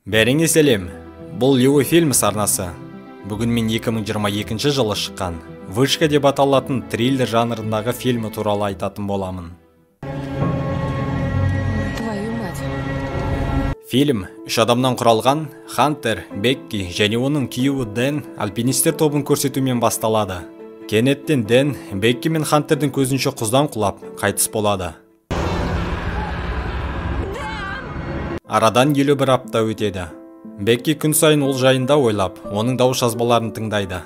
Бәріңе сәлем. Бұл Лео фильмс арнасы. Бүгін мен 2022 жылы шыққан «Вышка» деп аталатын триллер жанрындағы фильмі туралы айтатын боламын. Твою мать. Фильм үш адамнан құралған Хантер, Бекки және оның күйеуі Дэн альпинистер тобын көрсетумен басталады. Кенеттен Дэн Бекки мен Хантердің көзінше құздан құлап қайтыс болады. Арадан 51 апта өтеді. Бекки күн сайын ол жайында ойлап, оның дауыс жазбаларын тыңдайды.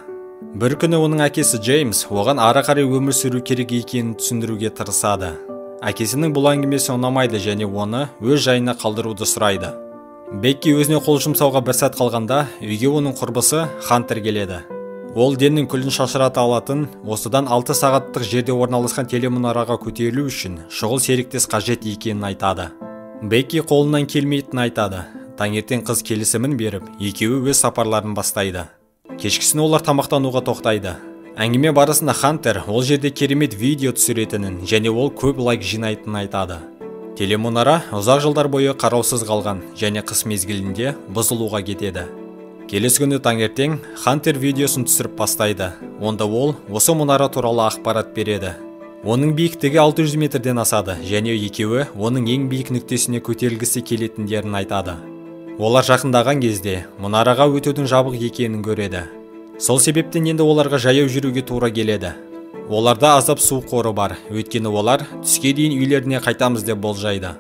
Бір күні оның әкесі Джеймс оған ары қарай өмір сүру керек екенін түсіндіруге тырысады. Әкесінің бұл әңгімесі ұнамайды және оны өз жайына қалдыруды сұрайды. Бекки өзіне қол жұмсауға бір сәт қалғанда, үйге оның құрбысы Хантер келеді. Ол Дэннің күлін шашырата алатын, осыдан 6 сағаттық жерде орналасқан телемұнараға көтерілу үшін шұғыл серіктес қажет екенін айтады. Бекки қолынан келмейтінін айтады. Таңертең қыз келісімін беріп, екеуі өз сапарларын бастайды. Кешкісін олар тамақтануға тоқтайды. Әңгіме барысында Хантер ол жерде керемет видео түсіретінін және ол көп лайк жинайтынын айтады. Телемұнара ұзақ жылдар бойы қараусыз қалған және қыс мезгілінде бұзылуға кетеді. Келесі күні таңертең Хантер видеосын түсіріп бастайды. Онда ол осы мұнара туралы ақпарат береді. Оның биіктігі 600 метрден асады және екеуі оның ең биік нүктесіне көтерілгісі келетіндерін айтады. Олар жақындаған кезде мұнараға өтудің жабық екенін көреді. Сол себептен енді оларға жаяу жүруге тура келеді. Оларда аздап су қоры бар, өйткені олар түске дейін үйлеріне қайтамыз деп болжайды.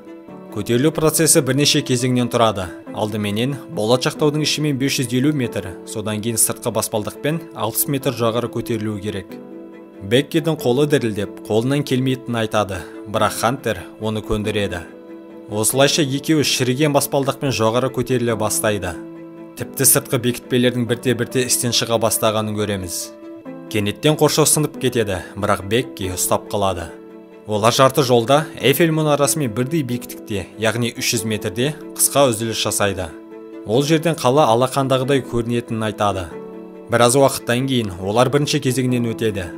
Көтерілу процесі бірнеше кезеңнен тұрады. Алдыменен болат жақтаудың ішімен 550 метр, содан кейін сыртқы баспалдақпен 60 метр жоғары көтерілуі керек. Беккидің қолы дірілдеп, қолынан келмейтінін айтады, бірақ Хантер оны көндіреді. Осылайша екеуі шіріген баспалдақпен жоғары көтеріле бастайды. Тіпті сыртқы бекітпелердің бірте-бірте істен шыға бастағанын көреміз. Кенеттен қоршау сынып кетеді, бірақ Бекки ұстап қалады. Олар жарты жолда Эйфель мұнарасымен бірдей биіктікте, яғни 300 метрде қысқа үзіліс жасайды. Ол жерден қала алақандағыдай көрінетінін айтады. Біраз уақыттан кейін олар бірінші кезеңнен өтеді.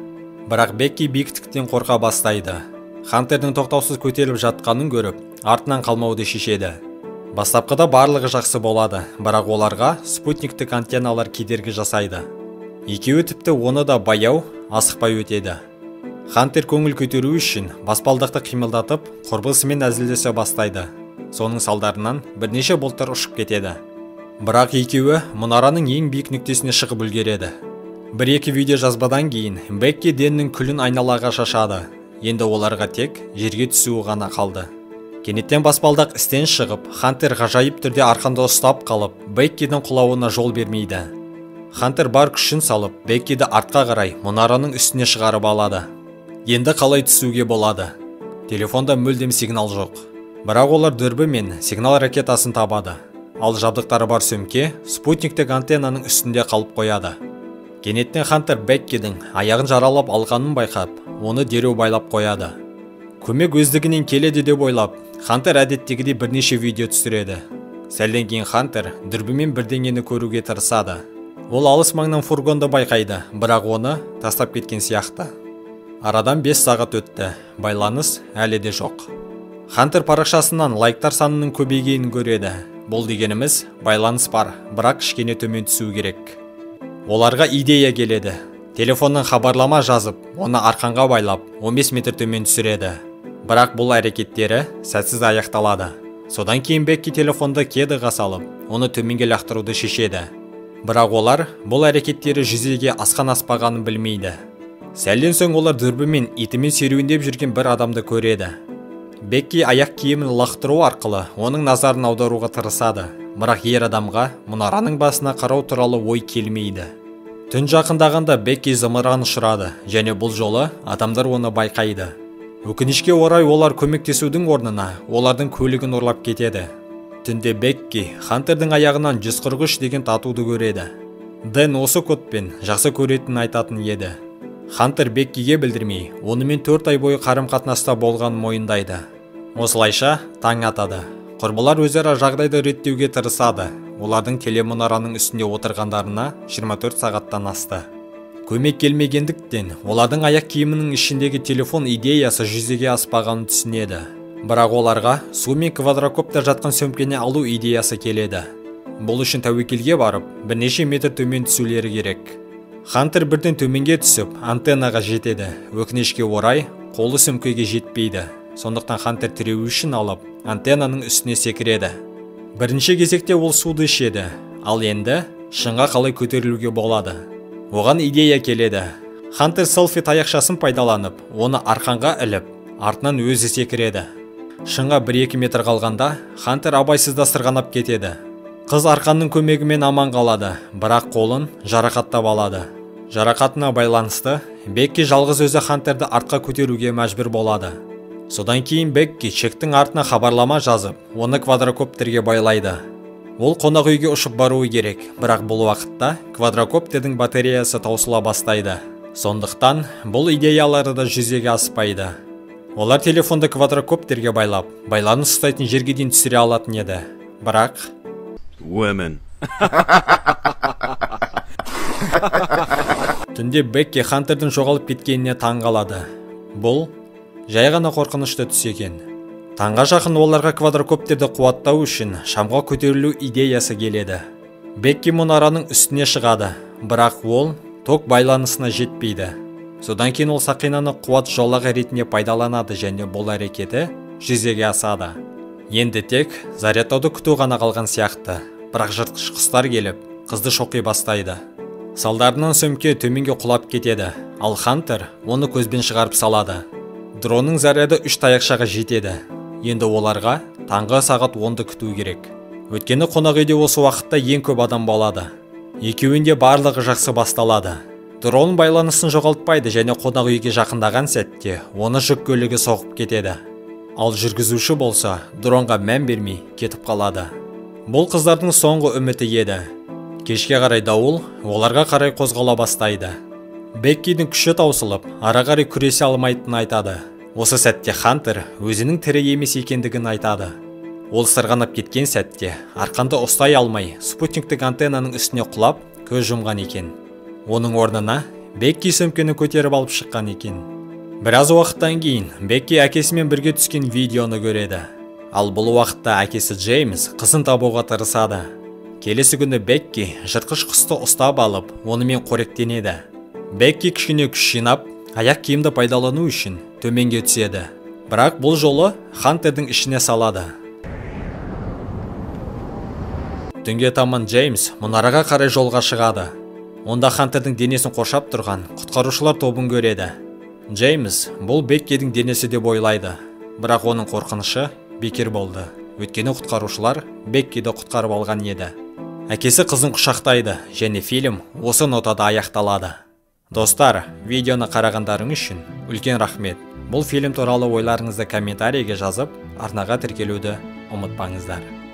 Бірақ Бекки биіктіктен қорқа бастайды. Хантердің тоқтаусыз көтеріліп жатқанын көріп, артынан қалмауды шешеді. Бастапқыда барлығы жақсы болады, бірақ оларға спутниктік антенналар кедергі жасайды. Екеуі тіпті оны да баяу, асықпай өтеді. Хантер көңіл көтеру үшін баспалдақты қимылдатып, құрбысымен әзілдесе бастайды. Соның салдарынан бірнеше бұлттар ұшып кетеді. Бірақ екеуі мұнараның ең биік нүктесіне шығып үлгереді. Бір-екі видео жазбадан кейін Бекки Дэннің күлін айналаға шашады. Енді оларға тек жерге түсуі ғана қалды. Кенеттен баспалдақ істен шығып, Хантер ғажайып түрде арқанды ұстап қалып, Беккидің құлауына жол бермейді. Хантер бар күшін салып, Беккиді артқа қарай мұнараның үстіне шығарып алады. Енді қалай түсуге болады? Телефонда мүлдем сигнал жоқ. Бірақ олар дүрбі мен сигнал ракетасын табады. Ал жабдықтары бар сөмке спутниктік антеннаның үстінде қалып қояды. Кенеттен Хантер Беккидің аяғын жаралап алғанын байқап, оны дереу байлап қояды. Көмек өздігінен келеді деп ойлап, Хантер әдеттегідей бірнеше видео түсіреді. Сәлден кейін Хантер дүрбімен бірдеңені көруге тырысады. Ол алыс маңнан фургонды байқайды, бірақ оны тастап кеткен сияқты. Арадан 5 сағат өтті, байланыс әлі де жоқ. Хантер парақшасынан лайктар санының көбейгенін көреді. Бұл дегеніміз байланыс бар, бірақ кішкене төмен түсу керек. Оларға идея келеді. Телефоннан хабарлама жазып, оны арқанға байлап, 15 метр төмен түсіреді. Бірақ бұл әрекеттері сәтсіз аяқталады. Содан кейін Бекки телефонды кедыға салып, оны төменге лақтыруды шешеді. Бірақ олар бұл әрекеттері жүзеге асқан аспағанын білмейді. Сәлден соң олар дүрбімен итімен серуендеп жүрген бір адамды көреді. Бекки аяқ киімін лақтыру арқылы оның назарын аударуға тырысады. Бірақ ер адамға мұнараның басына қарау туралы ой келмейді. Түн жақындағанда Бекки зымыран ұшырады және бұл жолы адамдар оны байқайды. Өкінішке орай олар көмектесудің орнына олардың көлігін ұрлап кетеді. Түнде Бекки Хантердің аяғынан 143 деген татуды көреді. Дэн осы кодпен жақсы көретінін айтатын еді. Хантер Беккиге білдірмей, онымен 4 ай бойы қарым-қатынаста болғанын мойындайды. Осылайша таң атады. Құрбылар өзара жағдайды реттеуге тырысады. Олардың телемұнараның үстінде отырғандарына 24 сағаттан асты. Көмек келмегендіктен, олардың аяқ киімінің ішіндегі телефон идеясы жүзеге аспағанын түсінеді. Бірақ оларға су мен квадрокопта жатқан сөмкені алу идеясы келеді. Бұл үшін тәуекелге барып, бірнеше метр төмен түсулері керек. Хантер бірден төменге түсіп, антеннаға жетеді. Өкінішке орай, қолы сөмкеге жетпейді. Сондықтан Хантер тіреу үшін алып, антеннаның үстіне секіреді. Бірінші кезекте ол суды ішеді, ал енді шыңға қалай көтерілуге болады. Оған идея келеді. Хантер селфи таяқшасын пайдаланып, оны арқанға іліп, артынан өзі секіреді. Шыңға 1-2 метр қалғанда, Хантер абайсызда сырғанап кетеді. Қыз арқанның көмегімен аман қалады, бірақ қолын жарақаттап алады. Жарақатына байланысты, Бекки жалғыз өзі Хантерді артқа көтеруге мәжбүр болады. Содан кейін Бекки чектің артына хабарлама жазып, оны квадрокоптерге байлайды. Ол қонақ үйге ұшып баруы керек, бірақ бұл уақытта квадрокоптердің батареясы таусыла бастайды. Сондықтан бұл идеялары да жүзеге аспайды. Олар телефонды квадрокоптерге байлап, байланыс ұстайтын жерге дейін түсіре алатын еді. Бірақ Women. Түнде Бекки Хантердің жоғалып кеткеніне таң қалады. Бұл жай ғана қорқынышты түс екен. Таңға жақын оларға квадрокоптерді қуаттау үшін шамға көтерілу идеясы келеді. Бекки мұнараның үстіне шығады, бірақ ол ток байланысына жетпейді. Содан кейін ол сақинаны қуат жолағы ретінде пайдаланады және бұл әрекеті жүзеге асады. Енді тек зарядтауды күту ғана қалған сияқты, бірақ жыртқыш құстар келіп, қызды шоқи бастайды. Салдарынан сөмке төменге құлап кетеді, ал Хантер оны көзбен шығарып салады. Дронның заряды 3 таяқшаға жетеді. Енді оларға таңғы сағат 10-ды күту керек. Өткені қонақ үйде осы уақытта ең көп адам болады. Екеуінде барлығы жақсы басталады. Дрон байланысын жоғалтпайды және қонақ үйге жақындаған сәтте оны жүк көлігі соғып кетеді. Ал жүргізуші болса, дронға мән бермей кетіп қалады. Бұл қыздардың соңғы үміті еді. Кешке қарай дауыл оларға қарай қозғала бастайды. Беккидің күші таусылып, ара қарай күресе алмайтынын айтады. Осы сәтте Хантер өзінің тірі емес екендігін айтады. Ол сырғанап кеткен сәтте арқанды ұстай алмай, спутниктік антеннаның үстіне құлап, көз жұмған екен. Оның орнына Бекки сөмкені көтеріп алып шыққан екен. Біраз уақыттан кейін Бекки әкесімен бірге түскен видеоны көреді. Ал бұл уақытта әкесі Джеймс қызын табуға тырысады. Келесі күні Бекки жыртқыш құсты ұстап алып, онымен қоректенеді. Бекки кішкене күш жинап, аяқ киімді пайдалану үшін төменге түседі. Бірақ бұл жолы Хантердің ішіне салады. Түнге таман Джеймс мұнараға қарай жолға шығады. Онда Хантердің денесін қоршап тұрған құтқарушылар тобын көреді. Джеймс бұл Беккидің денесі деп ойлайды. Бірақ оның қорқынышы бекер болды. Өйткені құтқарушылар Беккиді құтқарып алған еді. Әкесі қызын құшақтайды және фильм осы нотада аяқталады. Достар, видеоны қарағандарың үшін үлкен рахмет. Бұл фильм туралы ойларыңызды комментарийге жазып, арнаға тіркелуді ұмытпаңыздар.